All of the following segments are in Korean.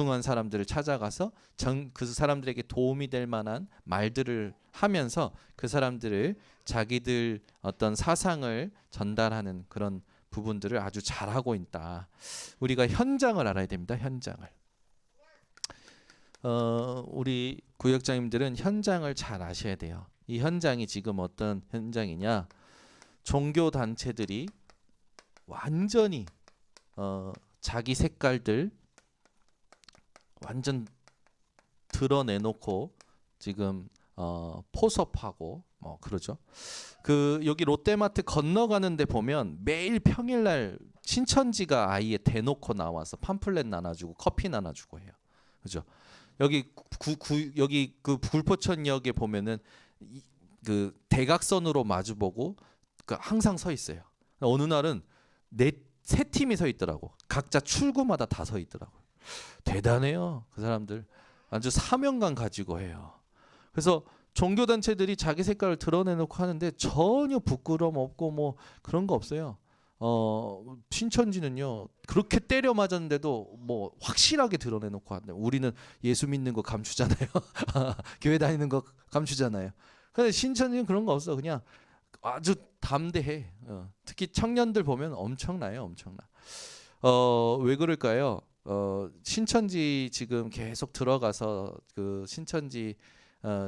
한 사람들을 찾아가서 그 사람들에게 도움이 될 만한 말들을 하면서 그 사람들을 자기들 어떤 사상을 전달하는 그런 부분들을 아주 잘하고 있다. 우리가 현장을 알아야 됩니다. 현장을. 우리 구역장님들은 현장을 잘 아셔야 돼요. 이 현장이 지금 어떤 현장이냐? 종교 단체들이 완전히 자기 색깔들 완전 드러내놓고 지금 포섭하고 뭐 그러죠. 그 여기 롯데마트 건너가는데 보면 매일 평일날 신천지가 아예 대놓고 나와서 팜플렛 나눠주고 커피 나눠주고 해요. 그죠? 여기 여기 그 불포천역에 보면은 그 대각선으로 마주보고 그 항상 서 있어요. 어느 날은 세 팀이 서 있더라고. 각자 출구마다 다 서 있더라고. 대단해요. 그 사람들 아주 사명감 가지고 해요. 그래서 종교단체들이 자기 색깔을 드러내놓고 하는데 전혀 부끄러움 없고 뭐 그런 거 없어요. 신천지는요 그렇게 때려 맞았는데도 뭐 확실하게 드러내놓고 하는데 우리는 예수 믿는 거 감추잖아요. 교회 다니는 거 감추잖아요. 근데 신천지는 그런 거 없어. 그냥 아주 담대해. 특히 청년들 보면 엄청나요. 엄청나. 왜 그럴까요? 신천지 지금 계속 들어가서 그 신천지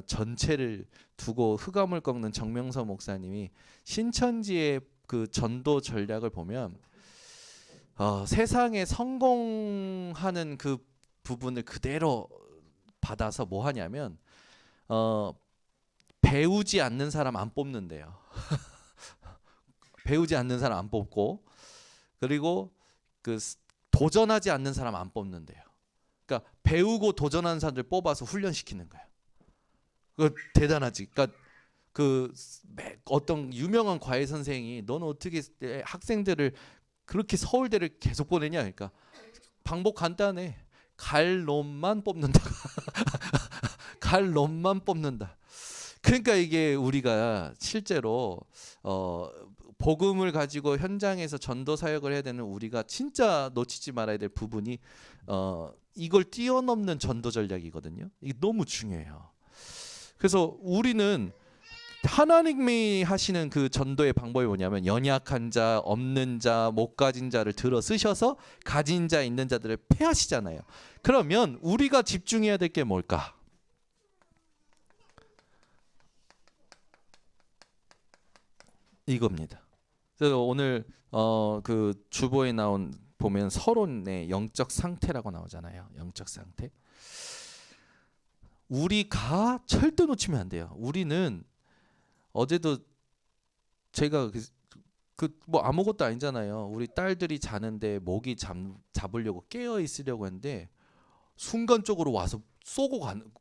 전체를 두고 흑암을 꺾는 정명서 목사님이 신천지의 그 전도 전략을 보면 세상에 성공하는 그 부분을 그대로 받아서 뭐 하냐면 배우지 않는 사람 안 뽑는데요. 배우지 않는 사람 안 뽑고 그리고 그 도전하지 않는 사람 안 뽑는데요. 그러니까 배우고 도전하는 사람들 뽑아서 훈련시키는 거예요. 그 대단하지. 그러니까 그 어떤 유명한 과외 선생이 너는 어떻게 학생들을 그렇게 서울대를 계속 보내냐? 그러니까 방법 간단해. 갈 놈만 뽑는다. 갈 놈만 뽑는다. 그러니까 이게 우리가 실제로 복음을 가지고 현장에서 전도 사역을 해야 되는 우리가 진짜 놓치지 말아야 될 부분이 이걸 뛰어넘는 전도 전략이거든요. 이게 너무 중요해요. 그래서 우리는 하나님이 하시는 그 전도의 방법이 뭐냐면 연약한 자, 없는 자, 못 가진 자를 들어 쓰셔서 가진 자 있는 자들을 패하시잖아요. 그러면 우리가 집중해야 될 게 뭘까? 이겁니다. 그래서 오늘 그 주보에 나온 보면 서론의 영적 상태라고 나오잖아요. 영적 상태. 우리가 절대 놓치면 안 돼요. 우리는 어제도 제가 그 뭐 아무것도 아니잖아요. 우리 딸들이 자는데 모기 잡으려고 깨어 있으려고 했는데 순간적으로 와서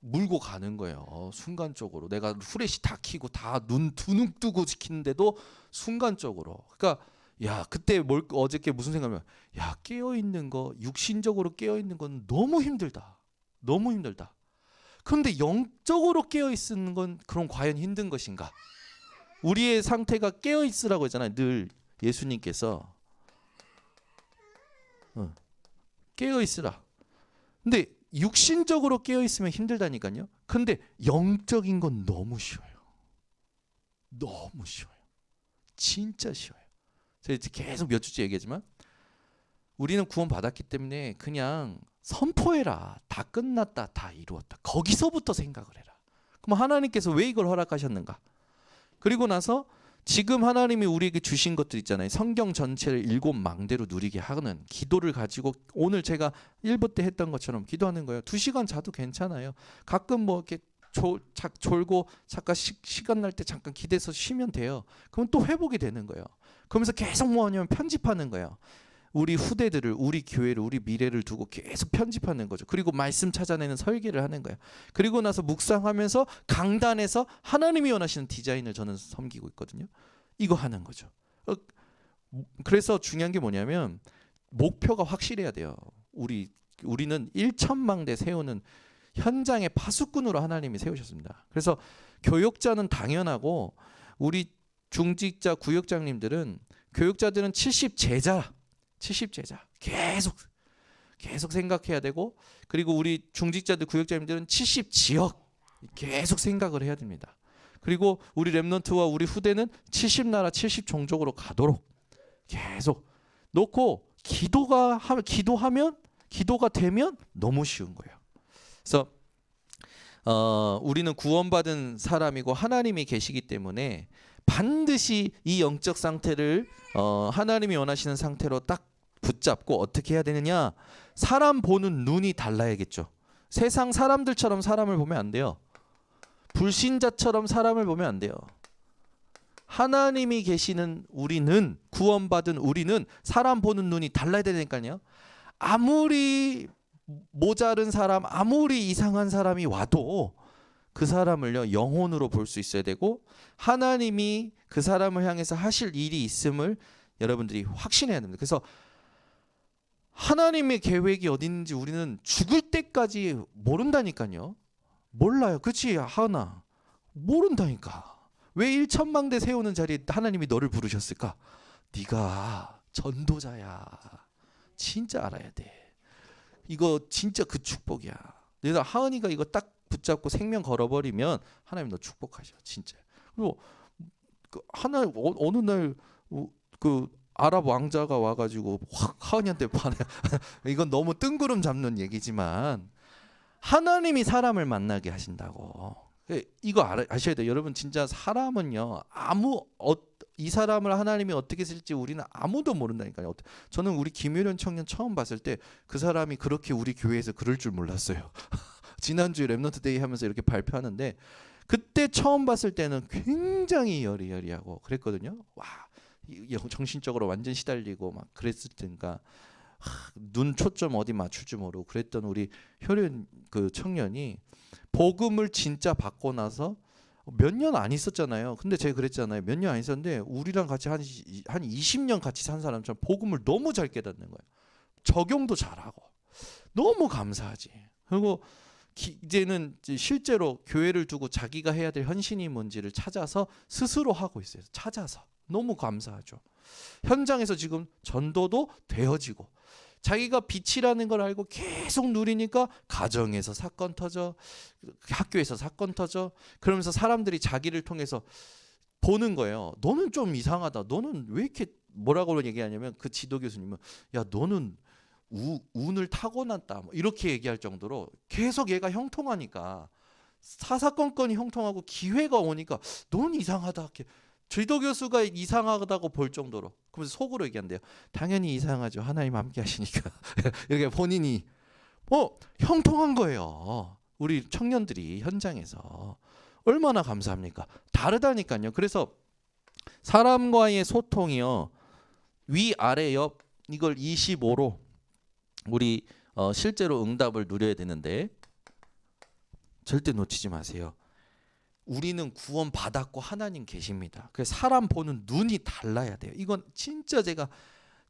물고 가는 거예요. 순간적으로 내가 후레쉬 다 켜고 다 두 눈 뜨고 지키는데도 순간적으로. 그러니까 야 그때 어저께 무슨 생각이면 야 깨어 있는 거 육신적으로 깨어 있는 건 너무 힘들다. 너무 힘들다. 그런데 영적으로 깨어 있는 건 그럼 과연 힘든 것인가? 우리의 상태가 깨어 있으라고 했잖아요. 늘 예수님께서 깨어 있으라. 근데 육신적으로 깨어 있으면 힘들다니까요. 근데 영적인 건 너무 쉬워요. 너무 쉬워요. 진짜 쉬워요. 제가 계속 몇 주째 얘기하지만 우리는 구원 받았기 때문에 그냥 선포해라. 다 끝났다. 다 이루었다. 거기서부터 생각을 해라. 그럼 하나님께서 왜 이걸 허락하셨는가? 그리고 나서 지금 하나님이 우리에게 주신 것들 있잖아요. 성경 전체를 7망대로 누리게 하는 기도를 가지고 오늘 제가 1부 때 했던 것처럼 기도하는 거예요. 2시간 자도 괜찮아요. 가끔 뭐 이렇게 졸고 잠깐 시간 날 때 잠깐 기대서 쉬면 돼요. 그럼 또 회복이 되는 거예요. 그러면서 계속 뭐 하냐면 편집하는 거예요. 우리 후대들을, 우리 교회를, 우리 미래를 두고 계속 편집하는 거죠. 그리고 말씀 찾아내는 설계를 하는 거예요. 그리고 나서 묵상하면서 강단에서 하나님이 원하시는 디자인을 저는 섬기고 있거든요. 이거 하는 거죠. 그래서 중요한 게 뭐냐면 목표가 확실해야 돼요. 우리는 1천망대 세우는 현장의 파수꾼으로 하나님이 세우셨습니다. 그래서 교육자는 당연하고 우리 중직자 구역장님들은 교육자들은 70제자 계속 계속 생각해야 되고, 그리고 우리 중직자들 구역자님들은 70지역 계속 생각을 해야 됩니다. 그리고 우리 렘넌트와 우리 후대는 70나라 70종족으로 가도록 계속 놓고 기도하면 기도가 되면 너무 쉬운 거예요. 그래서 우리는 구원받은 사람이고 하나님이 계시기 때문에 반드시 이 영적 상태를 하나님이 원하시는 상태로 딱 붙잡고 어떻게 해야 되느냐? 사람 보는 눈이 달라야겠죠. 세상 사람들처럼 사람을 보면 안 돼요. 불신자처럼 사람을 보면 안 돼요. 하나님이 계시는 우리는, 구원받은 우리는 사람 보는 눈이 달라야 되니까요. 아무리 모자른 사람, 아무리 이상한 사람이 와도 그 사람을요 영혼으로 볼 수 있어야 되고, 하나님이 그 사람을 향해서 하실 일이 있음을 여러분들이 확신해야 됩니다. 그래서 하나님의 계획이 어디 있는지 우리는 죽을 때까지 모른다니까요. 몰라요. 그렇지 하은아? 모른다니까. 왜 1천망대 세우는 자리에 하나님이 너를 부르셨을까? 네가 전도자야. 진짜 알아야 돼. 이거 진짜 그 축복이야. 내가 하은이가 이거 딱 붙잡고 생명 걸어버리면 하나님 너 축복하셔. 진짜. 그리고 어느 날 그 아랍 왕자가 와가지고 확 하은이한테 반해. 이건 너무 뜬구름 잡는 얘기지만 하나님이 사람을 만나게 하신다고. 이거 아셔야 돼요. 여러분 진짜 사람은요 이 사람을 하나님이 어떻게 쓸지 우리는 아무도 모른다니까요. 저는 우리 김유련 청년 처음 봤을 때 그 사람이 그렇게 우리 교회에서 그럴 줄 몰랐어요. 지난주에 렘넌트 데이 하면서 이렇게 발표하는데 그때 처음 봤을 때는 굉장히 여리여리하고 그랬거든요. 와, 정신적으로 완전 시달리고 막 그랬을 테니까 눈 초점 어디 맞출 줄 모르고 그랬던 우리 효련 그 청년이 복음을 진짜 받고 나서 몇 년 안 있었잖아요. 근데 제가 그랬잖아요. 몇 년 안 있었는데 우리랑 같이 한 20년 같이 산 사람처럼 복음을 너무 잘 깨닫는 거예요. 적용도 잘하고 너무 감사하지. 그리고 이제는 실제로 교회를 두고 자기가 해야 될 헌신이 뭔지를 찾아서 스스로 하고 있어요. 찾아서. 너무 감사하죠. 현장에서 지금 전도도 되어지고 자기가 빛이라는 걸 알고 계속 누리니까 가정에서 사건 터져, 학교에서 사건 터져. 그러면서 사람들이 자기를 통해서 보는 거예요. 너는 좀 이상하다. 너는 왜 이렇게 뭐라고 얘기하냐면 그 지도 교수님은 야 너는 운을 타고났다 뭐 이렇게 얘기할 정도로 계속 얘가 형통하니까 사사건건이 형통하고 기회가 오니까 넌 이상하다. 이렇게 지도 교수가 이상하다고 볼 정도로. 그러면서 속으로 얘기한대요. 당연히 이상하죠. 하나님 함께 하시니까. 이렇게 본인이 형통한 거예요. 우리 청년들이 현장에서 얼마나 감사합니까? 다르다니까요. 그래서 사람과의 소통이요. 위아래 옆 이걸 25로 우리 실제로 응답을 누려야 되는데 절대 놓치지 마세요. 우리는 구원 받았고 하나님 계십니다. 그래서 사람 보는 눈이 달라야 돼요. 이건 진짜 제가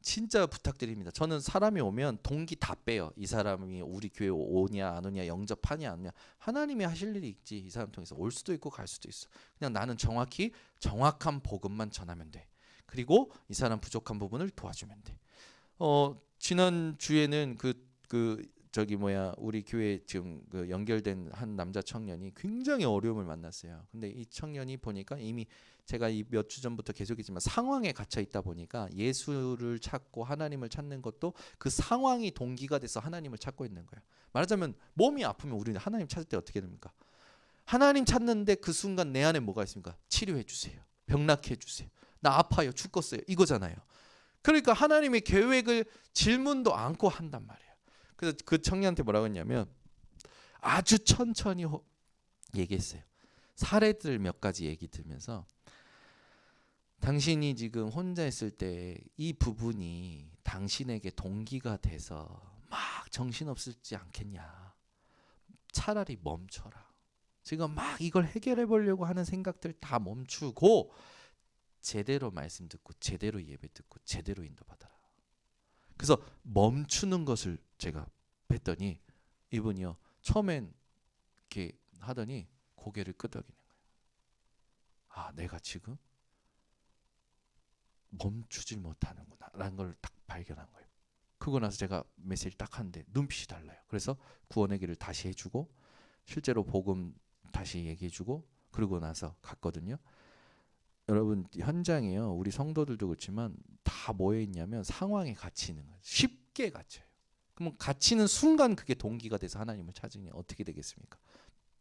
진짜 부탁드립니다. 저는 사람이 오면 동기 다 빼요. 이 사람이 우리 교회 오냐 안 오냐 영접하냐 안 오냐. 하나님이 하실 일이 있지. 이 사람 통해서 올 수도 있고 갈 수도 있어. 그냥 나는 정확히 정확한 복음만 전하면 돼. 그리고 이 사람 부족한 부분을 도와주면 돼. 지난 주에는 우리 교회 지금 그 연결된 한 남자 청년이 굉장히 어려움을 만났어요. 근데 이 청년이 보니까 이미 제가 이 몇 주 전부터 계속했지만 상황에 갇혀 있다 보니까 예수를 찾고 하나님을 찾는 것도 그 상황이 동기가 돼서 하나님을 찾고 있는 거예요. 말하자면 몸이 아프면 우리는 하나님 찾을 때 어떻게 됩니까? 하나님 찾는데 그 순간 내 안에 뭐가 있습니까? 치료해 주세요. 병낫게 해 주세요. 나 아파요. 죽겠어요. 이거잖아요. 그러니까 하나님의 계획을 질문도 않고 한단 말이에요. 그래서 그 청년한테 뭐라고 했냐면 아주 천천히 얘기했어요. 사례들 몇 가지 얘기 들면서 당신이 지금 혼자 있을 때 이 부분이 당신에게 동기가 돼서 막 정신없을지 않겠냐. 차라리 멈춰라. 지금 막 이걸 해결해 보려고 하는 생각들 다 멈추고 제대로 말씀 듣고 제대로 예배 듣고 제대로 인도받아라. 그래서 멈추는 것을 제가 했더니 이분이요 처음엔 이렇게 하더니 고개를 끄덕이는 거예요. 아 내가 지금 멈추질 못하는구나 라는 걸 딱 발견한 거예요. 그러고 나서 제가 메시지를 딱 하는데 눈빛이 달라요. 그래서 구원의 길을 다시 해주고 실제로 복음 다시 얘기해주고 그러고 나서 갔거든요. 여러분 현장에요. 우리 성도들도 그렇지만 다 뭐에 있냐면 상황에 갇히는 거예요. 쉽게 갇혀요. 그러면 갇히는 순간 그게 동기가 돼서 하나님을 찾으니 어떻게 되겠습니까?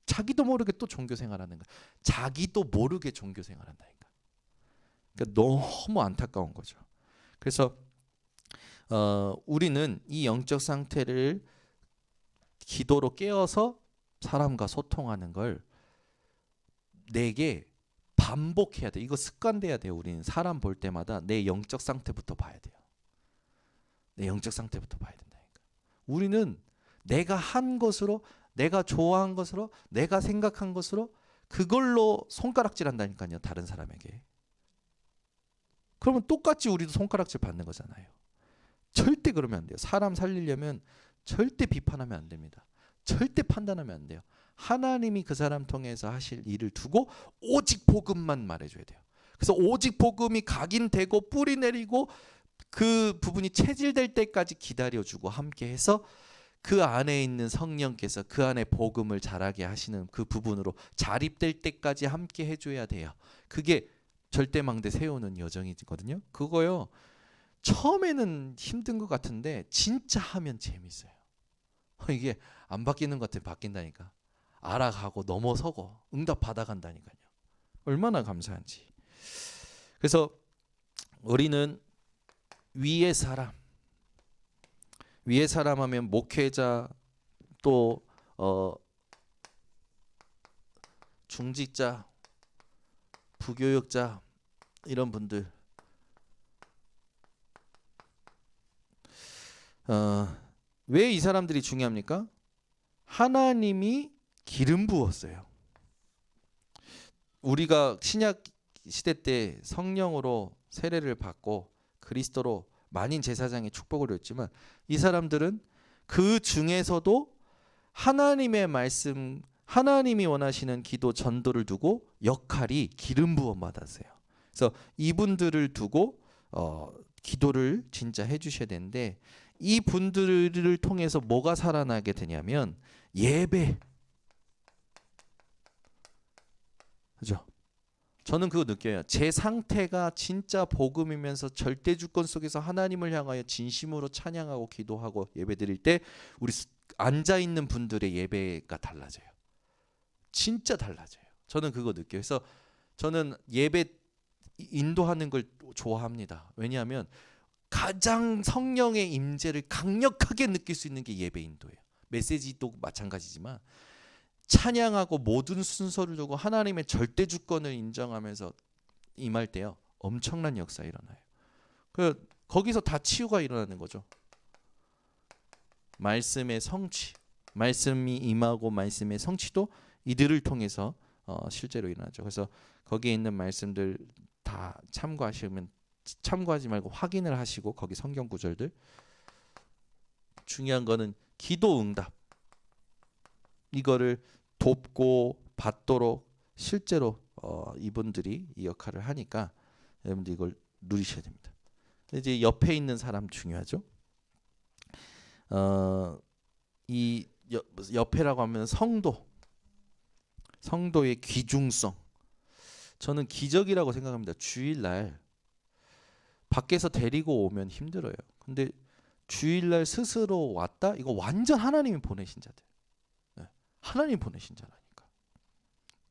자기도 모르게 또 종교 생활하는 거야. 자기도 모르게 종교 생활한다니까. 그러니까 너무 안타까운 거죠. 그래서 우리는 이 영적 상태를 기도로 깨어서 사람과 소통하는 걸 내게 반복해야 돼. 이거 습관돼야 돼요. 우리는 사람 볼 때마다 내 영적 상태부터 봐야 돼요. 내 영적 상태부터 봐야 된다니까. 우리는 내가 한 것으로, 내가 좋아한 것으로, 내가 생각한 것으로 그걸로 손가락질 한다니까요. 다른 사람에게. 그러면 똑같이 우리도 손가락질 받는 거잖아요. 절대 그러면 안 돼요. 사람 살리려면 절대 비판하면 안 됩니다. 절대 판단하면 안 돼요. 하나님이 그 사람 통해서 하실 일을 두고 오직 복음만 말해줘야 돼요. 그래서 오직 복음이 각인되고 뿌리 내리고 그 부분이 체질될 때까지 기다려주고 함께해서 그 안에 있는 성령께서 그 안에 복음을 자라게 하시는 그 부분으로 자립될 때까지 함께 해줘야 돼요. 그게 절대망대 세우는 여정이거든요. 그거요. 처음에는 힘든 것 같은데 진짜 하면 재밌어요. 이게 안 바뀌는 것 같아. 바뀐다니까. 알아가고 넘어서고 응답 받아간다니까요. 얼마나 감사한지. 그래서 우리는 위의 사람 하면 목회자 또 중직자 부교육자 이런 분들 왜 이 사람들이 중요합니까? 하나님이 기름 부었어요. 우리가 신약 시대 때 성령으로 세례를 받고 그리스도로 만인 제사장의 축복을 얻지만 이 사람들은 그 중에서도 하나님의 말씀, 하나님이 원하시는 기도 전도를 두고 역할이 기름 부음 받았어요. 그래서 이분들을 두고 기도를 진짜 해주셔야 되는데 이 분들을 통해서 뭐가 살아나게 되냐면 예배. 그죠? 저는 그거 느껴요. 제 상태가 진짜 복음이면서 절대 주권 속에서 하나님을 향하여 진심으로 찬양하고 기도하고 예배드릴 때 우리 앉아 있는 분들의 예배가 달라져요. 진짜 달라져요. 저는 그거 느껴요. 그래서 저는 예배 인도하는 걸 좋아합니다. 왜냐하면 가장 성령의 임재를 강력하게 느낄 수 있는 게 예배 인도예요. 메시지도 마찬가지지만 찬양하고 모든 순서를 두고 하나님의 절대 주권을 인정하면서 임할 때요. 엄청난 역사 일어나요. 거기서 다 치유가 일어나는 거죠. 말씀의 성취, 말씀이 임하고 말씀의 성취도 이들을 통해서 실제로 일어나죠. 그래서 거기에 있는 말씀들 다 참고하지 말고 확인을 하시고 거기 성경 구절들. 중요한 거는 기도 응답. 이거를 돕고 받도록 실제로 이분들이 이 역할을 하니까 여러분들 이걸 누리셔야 됩니다. 이제 옆에 있는 사람 중요하죠. 이 옆에라고 하면 성도의 귀중성. 저는 기적이라고 생각합니다. 주일날 밖에서 데리고 오면 힘들어요. 근데 주일날 스스로 왔다? 이거 완전 하나님이 보내신 자들. 하나님 보내신 자라니까.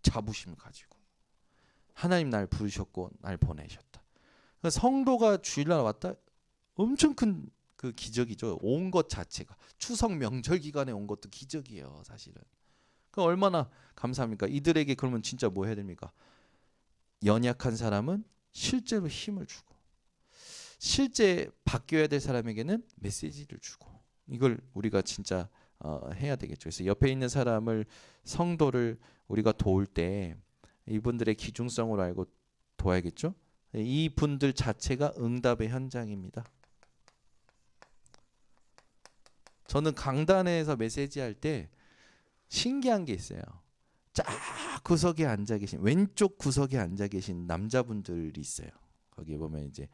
자부심 가지고 하나님 날 부르셨고 날 보내셨다. 성도가 주일날 왔다? 엄청 큰 그 기적이죠. 온 것 자체가 추석 명절 기간에 온 것도 기적이에요. 사실은. 그 얼마나 감사합니까? 이들에게 그러면 진짜 뭐 해야 됩니까? 연약한 사람은 실제로 힘을 주고 실제 바뀌어야 될 사람에게는 메시지를 주고 이걸 우리가 진짜 해야 되겠죠. 그래서 옆에 있는 사람을 성도를 우리가 도울 때 이분들의 기중성을 알고 도와야겠죠. 이 분들 자체가 응답의 현장입니다. 저는 강단에서 메시지할 때 신기한 게 있어요. 쫙 구석에 앉아 계신 왼쪽 구석에 앉아 계신 남자분들이 있어요. 거기 보면 이제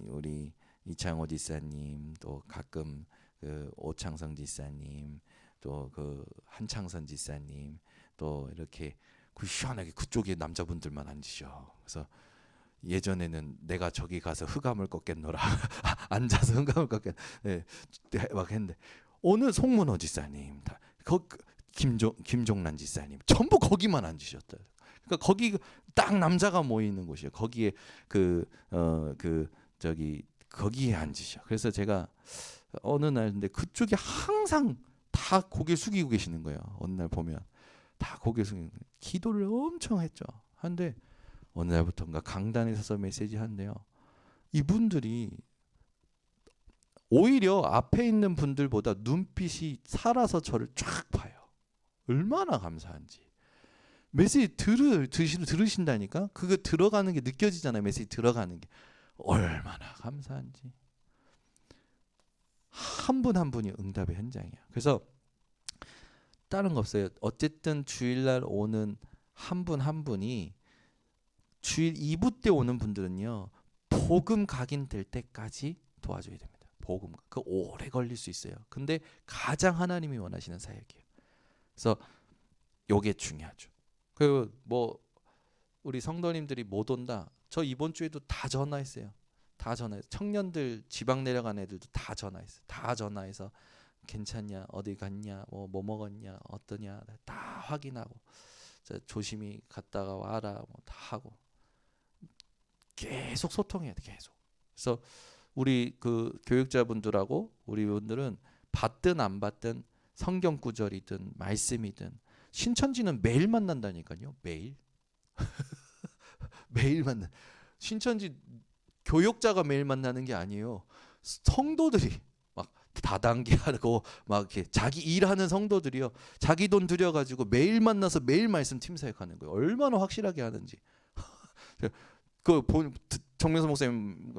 우리 이창호 지사님, 또 가끔 그 오창성 지사님, 또 그 한창선 지사님, 또 이렇게 그 시원하게 그쪽에 남자분들만 앉으셔. 그래서 예전에는 내가 저기 가서 흑암을 꺾겠노라 앉아서 흑암을 꺾겠 네, 막 했는데 오늘 송문호 지사님, 김종란 지사님 전부 거기만 앉으셨다. 그러니까 거기 딱 남자가 모이는 곳이에요. 거기에 거기에 앉으셔. 그래서 제가 어느 날 근데 그쪽에 항상 다 고개 숙이고 계시는 거예요. 어느 날 보면 다 고개 숙이고 기도를 엄청 했죠. 한데 어느 날부터인가 강단에 서서 메시지 한대요. 이분들이 오히려 앞에 있는 분들보다 눈빛이 살아서 저를 쫙 봐요. 얼마나 감사한지. 메시지 들으신다니까. 그거 들어가는 게 느껴지잖아요. 메시지 들어가는 게 얼마나 감사한지. 한 분 한 분이 응답의 현장이야. 그래서 다른 거 없어요. 어쨌든 주일날 오는 한 분 한 분이 주일 2부 때 오는 분들은요, 복음 각인될 때까지 도와줘야 됩니다. 복음 그 오래 걸릴 수 있어요. 근데 가장 하나님이 원하시는 사역이에요. 그래서 요게 중요하죠. 그 뭐 우리 성도님들이 못 온다. 저 이번 주에도 다 전화했어요. 다 전화해서 청년들 지방 내려간 애들도 다 전화했어요. 다 전화해서 괜찮냐, 어디 갔냐, 뭐 먹었냐, 어떠냐 다 확인하고 조심히 갔다가 와라 뭐 다 하고 계속 소통해야 돼. 계속. 그래서 우리 그 교육자분들하고 우리 분들은 받든 안 받든 성경 구절이든 말씀이든 신천지는 매일 만난다니까요. 매일. 매일 만나. 신천지 교육자가 매일 만나는 게 아니에요. 성도들이 막 다단계하고 막 이렇게 자기 일하는 성도들이요. 자기 돈 들여가지고 매일 만나서 매일 말씀 팀 사역하는 거예요. 얼마나 확실하게 하는지. 정명선 목사님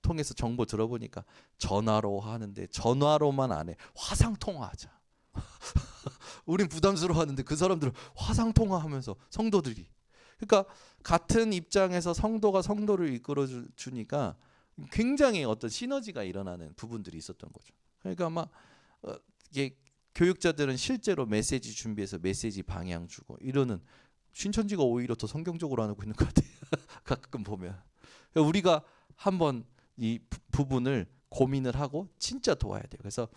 통해서 정보 들어보니까 전화로 하는데 전화로만 안 해. 화상 통화하자. 우린 부담스러워하는데 그 사람들은 화상 통화하면서 성도들이. 그러니까 같은 입장에서 성도가 성도를 이끌어 주니까 굉장히 어떤 시너지가 일어나는 부분들이 있었던 거죠. 그러니까 아마 이게 교육자들은 실제로 메시지 준비해서 메시지 방향 주고 이러는 신천지가 오히려 더 성경적으로 하고 있는 것 같아요. 가끔 보면 우리가 한번 이 부분을 고민을 하고 진짜 도와야 돼요. 그래서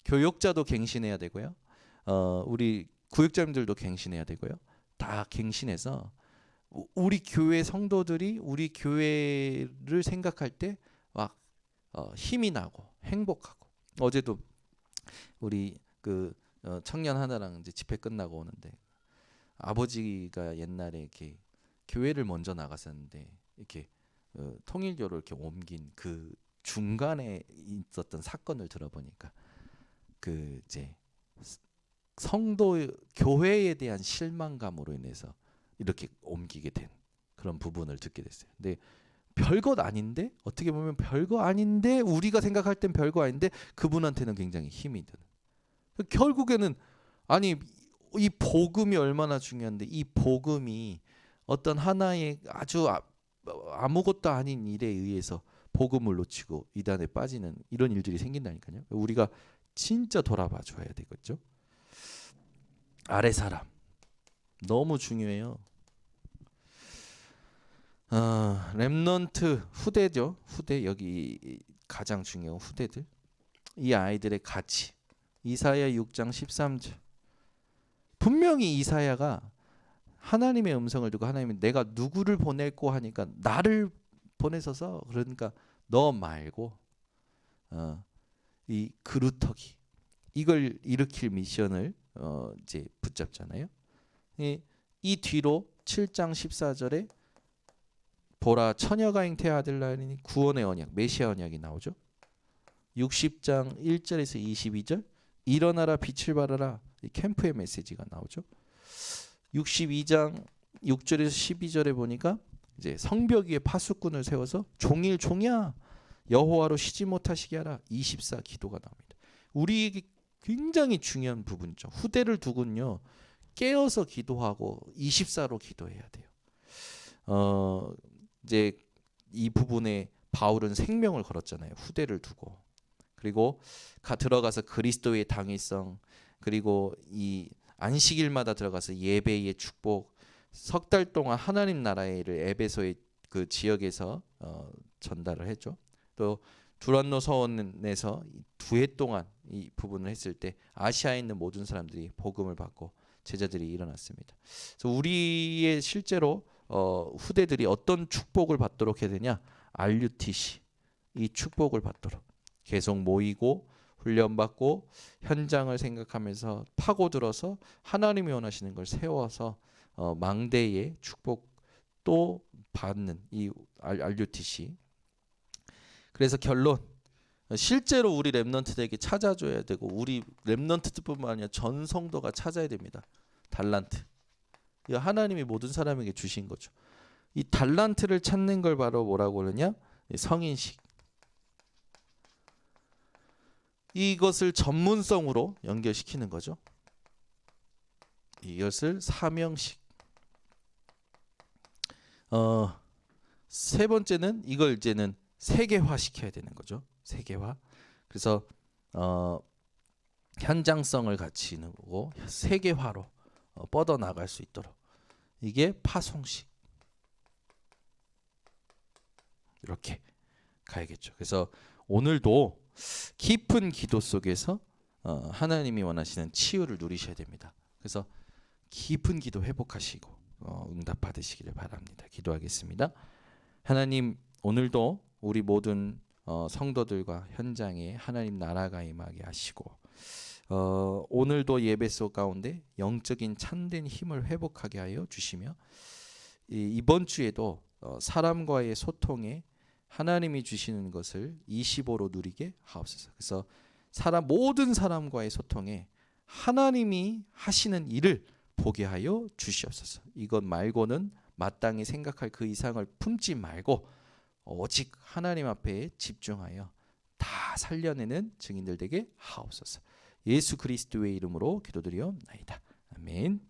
교육자도 갱신해야 되고요. 우리 구역장님들도 갱신해야 되고요. 다 갱신해서 우리 교회 성도들이 우리 교회를 생각할 때 막 힘이 나고 행복하고. 어제도 우리 그 청년 하나랑 이제 집회 끝나고 오는데 아버지가 옛날에 이렇게 교회를 먼저 나갔었는데 이렇게 통일교로 이렇게 옮긴 그 중간에 있었던 사건을 들어보니까 그 이제 성도 교회에 대한 실망감으로 인해서 이렇게 옮기게 된 그런 부분을 듣게 됐어요. 근데 별것 아닌데 어떻게 보면 별거 아닌데 우리가 생각할 땐 별거 아닌데 그분한테는 굉장히 힘이 드는. 결국에는 아니 이 복음이 얼마나 중요한데 이 복음이 어떤 하나의 아주 아무것도 아닌 일에 의해서 복음을 놓치고 이단에 빠지는 이런 일들이 생긴다니까요. 우리가 진짜 돌아봐 줘야 되겠죠. 아래 사람 너무 중요해요. 렘넌트 후대죠. 후대 여기 가장 중요한 후대들. 이 아이들의 가치. 이사야 6장 13절. 분명히 이사야가 하나님의 음성을 듣고 하나님이 내가 누구를 보낼고 하니까 나를 보내셔서 그러니까 너 말고 이 그루터기 이걸 일으킬 미션을 이제 붙잡잖아요. 이 뒤로 7장 14절에 보라 처녀가 잉태의 아들 낳으리니 구원의 언약 메시아 언약이 나오죠. 60장 1절에서 22절 일어나라 빛을 발하라 이 캠프의 메시지가 나오죠. 62장 6절에서 12절에 보니까 이제 성벽 위에 파수꾼을 세워서 종일 종야 여호와로 쉬지 못하시게 하라 24 기도가 나옵니다. 우리에게 굉장히 중요한 부분이죠. 후대를 두고는요 깨어서 기도하고 24로 기도해야 돼요. 이제 이 부분에 바울은 생명을 걸었잖아요. 후대를 두고. 그리고 들어가서 그리스도의 당위성, 그리고 이 안식일마다 들어가서 예배의 축복, 석 달 동안 하나님 나라를 에베소의 그 지역에서 전달을 했죠. 또 두란노 서원에서 2해 동안 이 부분을 했을 때 아시아에 있는 모든 사람들이 복음을 받고 제자들이 일어났습니다. 그래서 우리의 실제로 후대들이 어떤 축복을 받도록 해야 되냐? RUTC, 이 축복을 받도록 계속 모이고 훈련받고 현장을 생각하면서 파고들어서 하나님이 원하시는 걸 세워서 망대의 축복도 받는 이 RUTC. 그래서 결론, 실제로 우리 렘넌트들에게 찾아줘야 되고 우리 렘넌트뿐만 아니라 전 성도가 찾아야 됩니다. 달란트. 이 하나님이 모든 사람에게 주신 거죠. 이 달란트를 찾는 걸 바로 뭐라고 그러냐? 성인식. 이것을 전문성으로 연결시키는 거죠. 이것을 사명식. 세 번째는 이걸 이제는 세계화 시켜야 되는 거죠. 세계화. 그래서 현장성을 갖추고 세계화로 뻗어 나갈 수 있도록 이게 파송식. 이렇게 가야겠죠. 그래서 오늘도 깊은 기도 속에서 하나님이 원하시는 치유를 누리셔야 됩니다. 그래서 깊은 기도 회복하시고 응답 받으시기를 바랍니다. 기도하겠습니다. 하나님, 오늘도 우리 모든 성도들과 현장에 하나님 나라가 임하게 하시고 오늘도 예배소 가운데 영적인 참된 힘을 회복하게 하여 주시며 이번 주에도 사람과의 소통에 하나님이 주시는 것을 25로 누리게 하옵소서. 그래서 모든 사람과의 소통에 하나님이 하시는 일을 보게 하여 주시옵소서. 이것 말고는 마땅히 생각할 그 이상을 품지 말고 오직 하나님 앞에 집중하여 다 살려내는 증인들 되게 하옵소서. 예수 그리스도의 이름으로 기도드리옵나이다. 아멘.